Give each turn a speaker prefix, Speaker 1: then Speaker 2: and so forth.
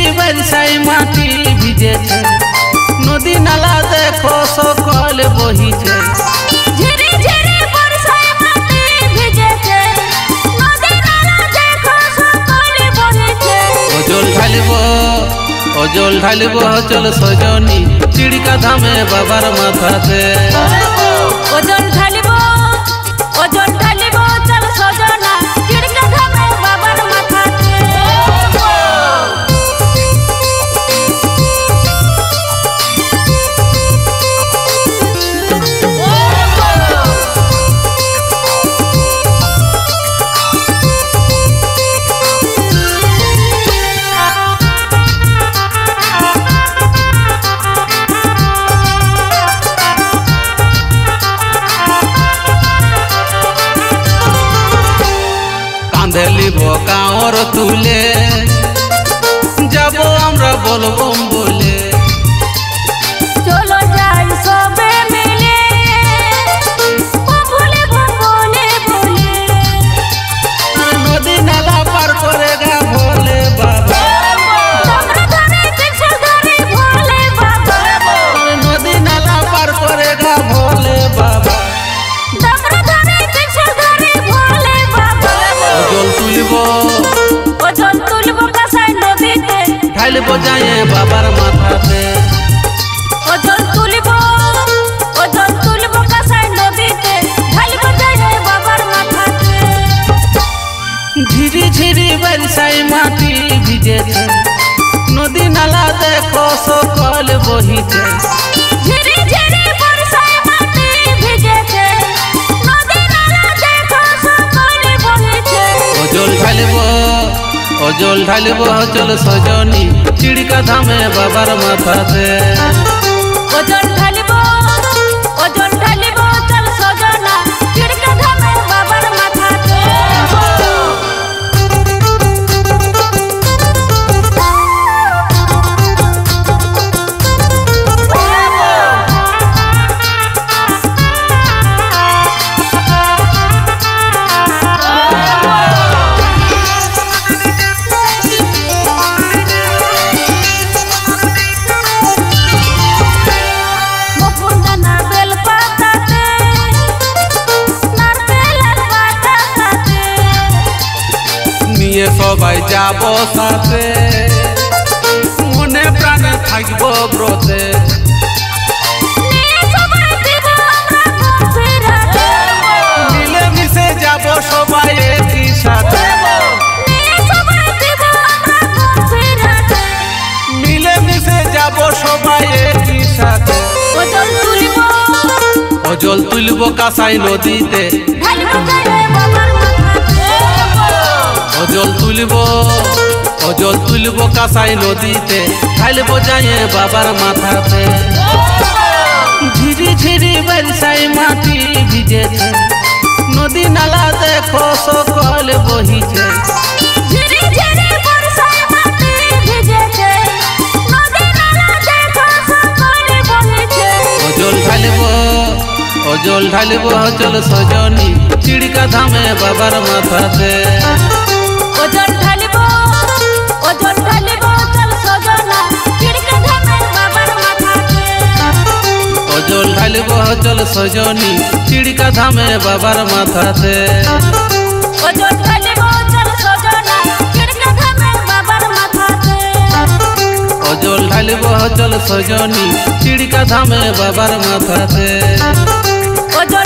Speaker 1: ঝিরি বর্ষায় মাটি ভিজেছে, নদী নালা দেখো সকল বহিছে।
Speaker 2: ঝিরি ঝিরি বর্ষায় মাটি ভিজেছে, নদী নালা দেখো সকল বহিছে।
Speaker 1: অজল ঢালিব চল সজনী, চিড়িকা ধামে বাবার মাথাতে।
Speaker 2: অজল ঢালিব চল সজনা, চিড়িকা ধামে বাবার মাথাতে।
Speaker 1: লিব কাঁওর তুলে যাব আমরা বলবম বলে।
Speaker 2: চলো যাই সবে মিলে বলে বলে বলে।
Speaker 1: নদী নালা পার করে গা ভোলে বাবা,
Speaker 2: তোমরা ধরে কিশোর ধরে ভোলে বাবা।
Speaker 1: নদী নালা পার করে গা ভোলে বাবা।
Speaker 2: তোমরা ধরে কিশোর ধরে ভোলে বাবা। অজল তুলব কাঁসাই নদীতে,
Speaker 1: ঢালিব যায় বাবার মাথাতে।
Speaker 2: অজল তুলব কাঁসাই নদীতে, ঢালিব যায় বাবার মাথাতে।
Speaker 1: ঝিরি ঝিরি বর্ষায় মাটি ভিজেছে, নদী নালা দেখো সকল বহিছে।
Speaker 2: ঝিরি ঝিরি বর্ষায় মাটি ভিজেছে, নদী নালা দেখো সকল বহিছে।
Speaker 1: অজল ঢালিব চল সজনী, চিড়িকা ধামে বাবার মাথাতে।
Speaker 2: অজল ঢালিব চল সজনা, চিড়িকা ধামে বাবার মাথাতে।
Speaker 1: নিয়ে সবাই যাব সাথে, মনে প্রাণে থাকবো ব্রতে। মিলে মিশে যাব সবাই একই সাথে, মিলে মিশে যাব সবাই একই সাথে। অজল তুলব কাঁসাই নদীতে, অজল তুলব কাঁসাই নদীতে, ঢালিব যায় বাবার মাথাতে। ঝিরি ঝিরি বর্ষায় মাটি ভিজেছে, নদী নালা দেখো সকল বহিছে। অজল ঢালিব চল সজনী, চিড়িকা ধামে বাবার মাথাতে।
Speaker 2: অজল ঢালিব চল সজনা, চিড়িকা ধামে বাবার মাথাতে।
Speaker 1: অজল ঢালিব চল সজনী, চিড়িকা ধামে বাবার মাথাতে।
Speaker 2: অজল ঢালিব চল সজনা, চিড়িকা ধামে বাবার মাথাতে।
Speaker 1: অজল ঢালিব চল সজনী, চিড়িকা ধামে বাবার মাথাতে।
Speaker 2: অজল